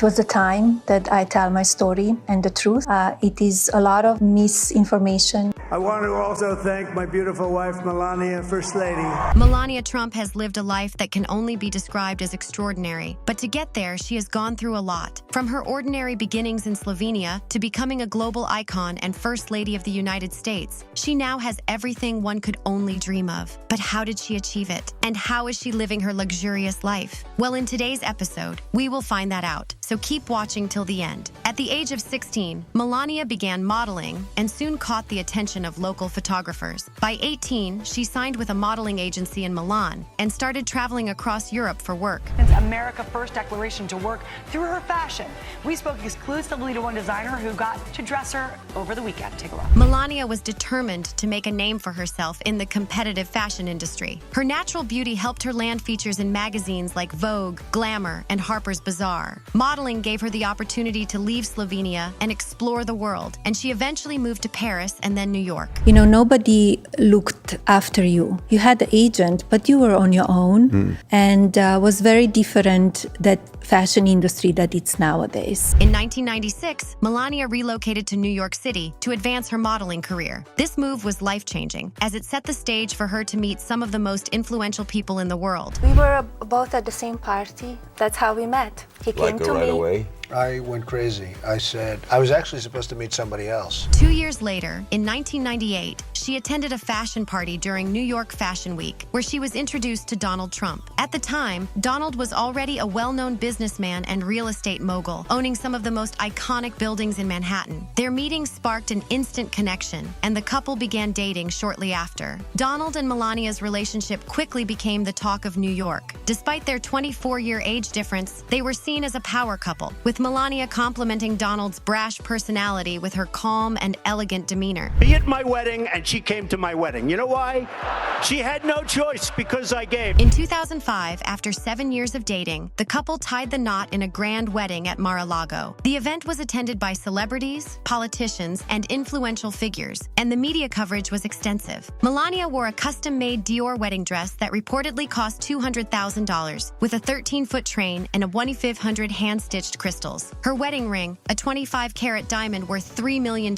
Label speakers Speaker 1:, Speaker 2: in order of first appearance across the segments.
Speaker 1: It was the time that I tell my story and the truth. It is a lot of misinformation.
Speaker 2: I want to also thank my beautiful wife, Melania, First Lady.
Speaker 3: Melania Trump has lived a life that can only be described as extraordinary. But to get there, she has gone through a lot. From her ordinary beginnings in Slovenia to becoming a global icon and First Lady of the United States, she now has everything one could only dream of. But how did she achieve it? And how is she living her luxurious life? Well, in today's episode, we will find that out. So keep watching till the end. At the age of 16, Melania began modeling and soon caught the attention of local photographers. By 18, she signed with a modeling agency in Milan and started traveling across Europe for work.
Speaker 4: America First declaration to work through her fashion. We spoke exclusively to one designer who got to dress her over the weekend. Take a look.
Speaker 3: Melania was determined to make a name for herself in the competitive fashion industry. Her natural beauty helped her land features in magazines like Vogue, Glamour, and Harper's Bazaar. Modeling gave her the opportunity to leave Slovenia and explore the world, and she eventually moved to Paris and then New York.
Speaker 1: You know, nobody looked after you. You had an agent, but you were on your own, and was very different that fashion industry that it's nowadays.
Speaker 3: In 1996, Melania relocated to New York City to advance her modeling career. This move was life-changing, as it set the stage for her to meet some of the most influential people in the world.
Speaker 1: We were both at the same party. That's how we met. He came to
Speaker 5: right
Speaker 1: me.
Speaker 5: away?
Speaker 6: I went crazy. I said, I was actually supposed to meet somebody else.
Speaker 3: 2 years later, in 1998, she attended a fashion party during New York Fashion Week, where she was introduced to Donald Trump. At the time, Donald was already a well-known businessman and real estate mogul, owning some of the most iconic buildings in Manhattan. Their meeting sparked an instant connection, and the couple began dating shortly after. Donald and Melania's relationship quickly became the talk of New York. Despite their 24-year age difference, they were seen as a power couple, with Melania complimenting Donald's brash personality with her calm and elegant demeanor.
Speaker 2: Be at my wedding, and she came to my wedding. You know why? She had no choice because I gave.
Speaker 3: In 2005, after 7 years of dating, the couple tied the knot in a grand wedding at Mar-a-Lago. The event was attended by celebrities, politicians, and influential figures, and the media coverage was extensive. Melania wore a custom-made Dior wedding dress that reportedly cost $200,000, with a 13-foot train and a 2,500 hand-stitched crystals. Her wedding ring, a 25-carat diamond worth $3 million,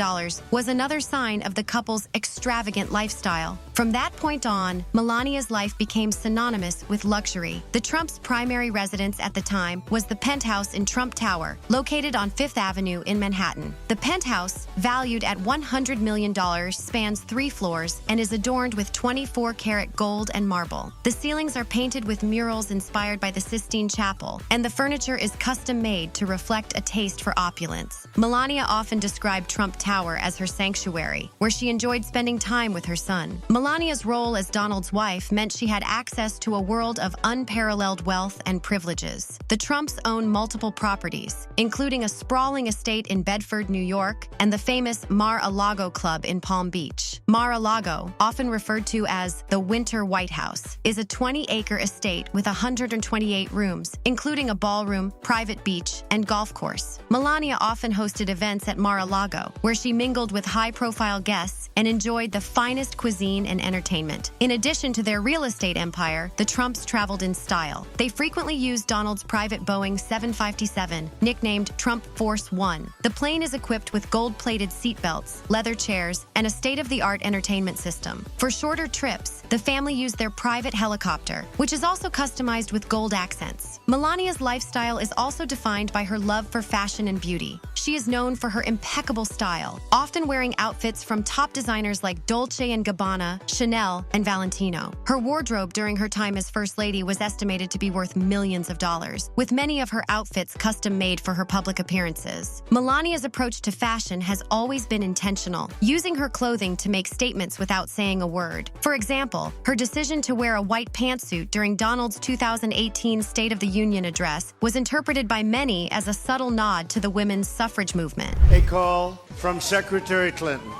Speaker 3: was another sign of the couple's extravagant lifestyle. From that point on, Melania's life became synonymous with luxury. The Trumps' primary residence at the time was the penthouse in Trump Tower, located on Fifth Avenue in Manhattan. The penthouse, valued at $100 million, spans 3 floors and is adorned with 24-karat gold and marble. The ceilings are painted with murals inspired by the Sistine Chapel, and the furniture is custom-made to reflect a taste for opulence. Melania often described Trump Tower as her sanctuary, where she enjoyed spending time with her son. Melania's role as Donald's wife meant she had access to a world of unparalleled wealth and privileges. The Trumps own multiple properties, including a sprawling estate in Bedford, New York, and the famous Mar-a-Lago Club in Palm Beach. Mar-a-Lago, often referred to as the Winter White House, is a 20-acre estate with 128 rooms, including a ballroom, private beach, and golf course. Melania often hosted events at Mar-a-Lago, where she mingled with high-profile guests and enjoyed the finest cuisine and entertainment. In addition to their real estate empire, the Trumps traveled in style. They frequently used Donald's private Boeing 757, nicknamed Trump Force One. The plane is equipped with gold-plated seatbelts, leather chairs, and a state-of-the-art entertainment system. For shorter trips, the family used their private helicopter, which is also customized with gold accents. Melania's lifestyle is also defined by her love for fashion and beauty. She is known for her impeccable style, often wearing outfits from top designers like Dolce & Gabbana, Chanel, and Valentino. Her wardrobe during her time as First Lady was estimated to be worth millions of dollars, with many of her outfits custom-made for her public appearances. Melania's approach to fashion has always been intentional, using her clothing to make statements without saying a word. For example, her decision to wear a white pantsuit during Donald's 2018 State of the Union address was interpreted by many as a subtle nod to the women's suffrage movement.
Speaker 2: A call from Secretary Clinton.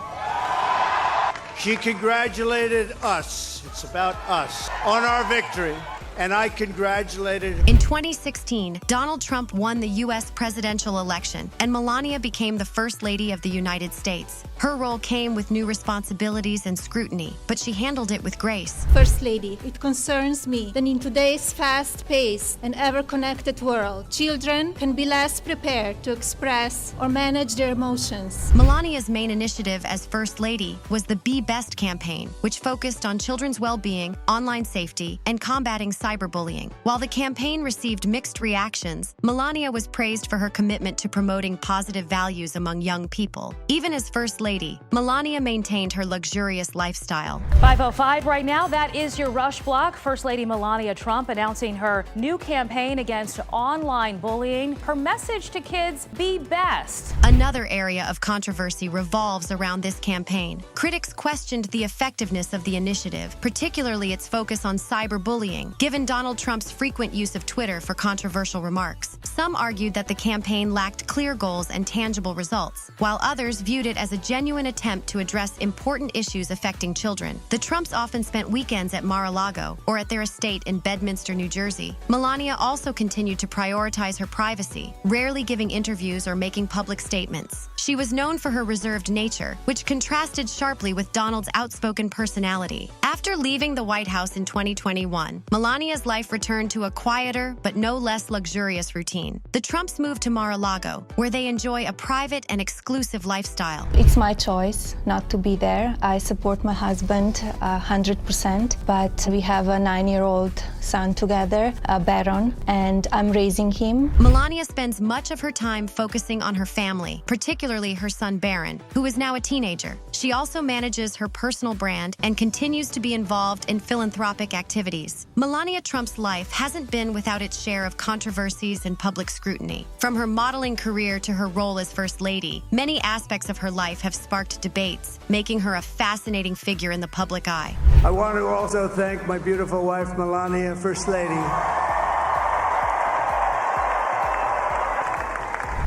Speaker 2: She congratulated us, it's about us, on our victory. and I congratulated
Speaker 3: In 2016, Donald Trump won the U.S. presidential election, and Melania became the First Lady of the United States. Her role came with new responsibilities and scrutiny, but she handled it with grace.
Speaker 1: First Lady, it concerns me that in today's fast-paced and ever-connected world, children can be less prepared to express or manage their emotions.
Speaker 3: Melania's main initiative as First Lady was the Be Best campaign, which focused on children's well-being, online safety, and combating cyberbullying. While the campaign received mixed reactions, Melania was praised for her commitment to promoting positive values among young people. Even as First Lady, Melania maintained her luxurious lifestyle.
Speaker 5: 5:05 right now. That is your Rush Block. First Lady Melania Trump announcing her new campaign against online bullying. Her message to kids, be best.
Speaker 3: Another area of controversy revolves around this campaign. Critics questioned the effectiveness of the initiative, particularly its focus on cyberbullying, given Donald Trump's frequent use of Twitter for controversial remarks. Some argued that the campaign lacked clear goals and tangible results, while others viewed it as a genuine attempt to address important issues affecting children. The Trumps often spent weekends at Mar-a-Lago or at their estate in Bedminster, New Jersey. Melania also continued to prioritize her privacy, rarely giving interviews or making public statements. She was known for her reserved nature, which contrasted sharply with Donald's outspoken personality. After leaving the White House in 2021, Melania's life returned to a quieter but no less luxurious routine. The Trumps moved to Mar-a-Lago, where they enjoy a private and exclusive lifestyle.
Speaker 1: It's my choice not to be there. I support my husband 100%, but we have a 9-year-old son together, Baron, and I'm raising him.
Speaker 3: Melania spends much of her time focusing on her family, particularly her son Baron, who is now a teenager. She also manages her personal brand and continues to be involved in philanthropic activities. Melania Trump's life hasn't been without its share of controversies and public scrutiny. From her modeling career to her role as First Lady, many aspects of her life have sparked debates, making her a fascinating figure in the public eye.
Speaker 2: I want to also thank my beautiful wife, Melania, First Lady.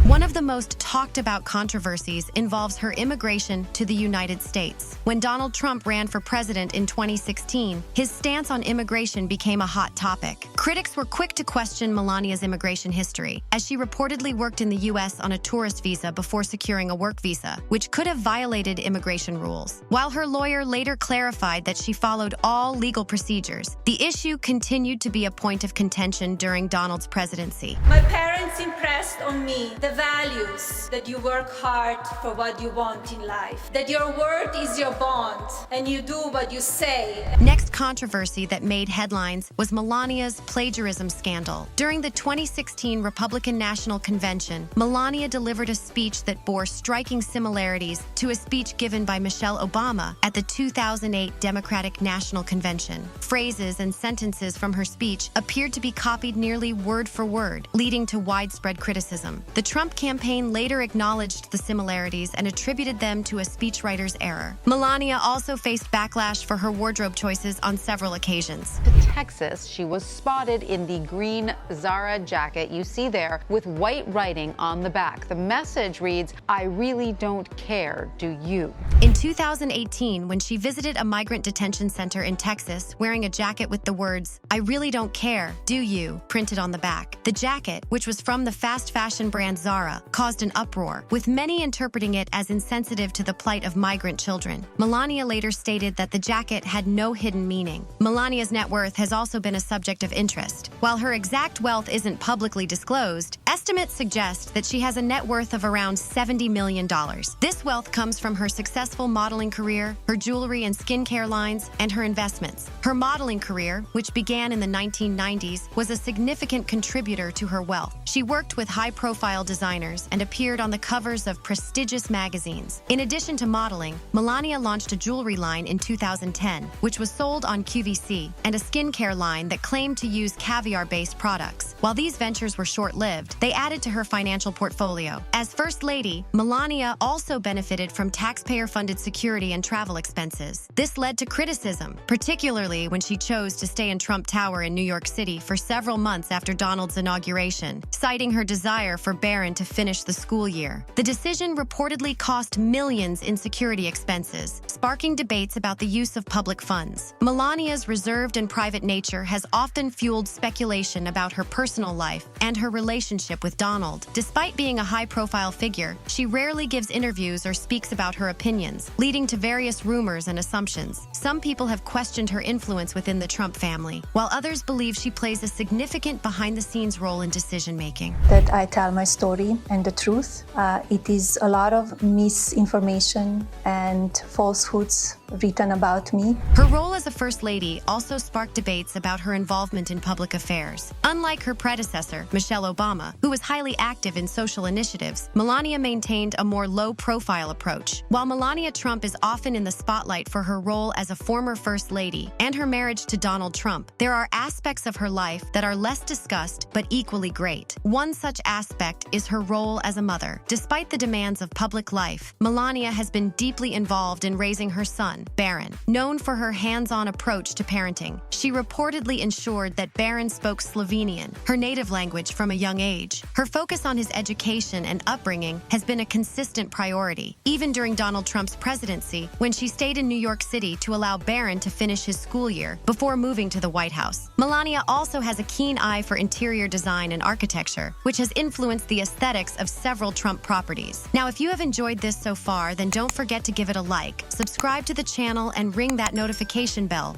Speaker 3: One of the most talked about controversies involves her immigration to the United States. When Donald Trump ran for president in 2016, his stance on immigration became a hot topic. Critics were quick to question Melania's immigration history, as she reportedly worked in the U.S. on a tourist visa before securing a work visa, which could have violated immigration rules. While her lawyer later clarified that she followed all legal procedures, the issue continued to be a point of contention during Donald's presidency.
Speaker 1: My parents impressed on me the values that you work hard for what you want in life, that your word is your bond, and you do what you say.
Speaker 3: Next controversy that made headlines was Melania's plagiarism scandal. During the 2016 Republican National Convention, Melania delivered a speech that bore striking similarities to a speech given by Michelle Obama at the 2008 Democratic National Convention. Phrases and sentences from her speech appeared to be copied nearly word for word, leading to widespread criticism. The Trump campaign later acknowledged the similarities and attributed them to a speechwriter's error. Melania also faced backlash for her wardrobe choices on several occasions.
Speaker 7: To Texas, she was spotted in the green Zara jacket you see there with white writing on the back. The message reads, "I really don't care, do you?"
Speaker 3: In 2018, when she visited a migrant detention center in Texas wearing a jacket with the words, "I really don't care, do you?" printed on the back. The jacket, which was from the fast fashion brand Zara, caused an uproar, with many interpreting it as insensitive to the plight of migrant children. Melania later stated that the jacket had no hidden meaning. Melania's net worth has also been a subject of interest. While her exact wealth isn't publicly disclosed, estimates suggest that she has a net worth of around $70 million. This wealth comes from her successful modeling career, her jewelry and skincare lines, and her investments. Her modeling career, which began in the 1990s, was a significant contributor to her wealth. She worked with high-profile designers and appeared on the covers of prestigious magazines. In addition to modeling, Melania launched a jewelry line in 2010, which was sold on QVC, and a skincare line that claimed to use caviar-based products. While these ventures were short-lived, they added to her financial portfolio. As First Lady, Melania also benefited from taxpayer-funded security and travel expenses. This led to criticism, particularly when she chose to stay in Trump Tower in New York City for several months after Donald's inauguration, citing her desire for Barron to finish the school year. The decision reportedly cost millions in security expenses, sparking debates about the use of public funds. Melania's reserved and private nature has often fueled speculation about her personal life and her relationship with Donald. Despite being a high-profile figure, she rarely gives interviews or speaks about her opinions, leading to various rumors and assumptions. Some people have questioned her influence within the Trump family, while others believe she plays a significant behind-the-scenes role in decision-making.
Speaker 1: That I tell my story and the truth. It is a lot of misinformation and falsehoods written about me.
Speaker 3: Her role as a First Lady also sparked debates about her involvement in public affairs. Unlike her predecessor, Michelle Obama, who was highly active in social initiatives, Melania maintained a more low-profile approach. While Melania Trump is often in the spotlight for her role as a former First Lady and her marriage to Donald Trump, there are aspects of her life that are less discussed but equally great. One such aspect is her role as a mother. Despite the demands of public life, Melania has been deeply involved in raising her son, Barron. Known for her hands-on approach to parenting, she reportedly ensured that Barron spoke Slovenian, her native language, from a young age. Her focus on his education and upbringing has been a consistent priority, even during Donald Trump's presidency, when she stayed in New York City to allow Barron to finish his school year before moving to the White House. Melania also has a keen eye for interior design and architecture, which has influenced the aesthetics of several Trump properties. Now, if you have enjoyed this so far, then don't forget to give it a like, subscribe to the channel, and ring that notification bell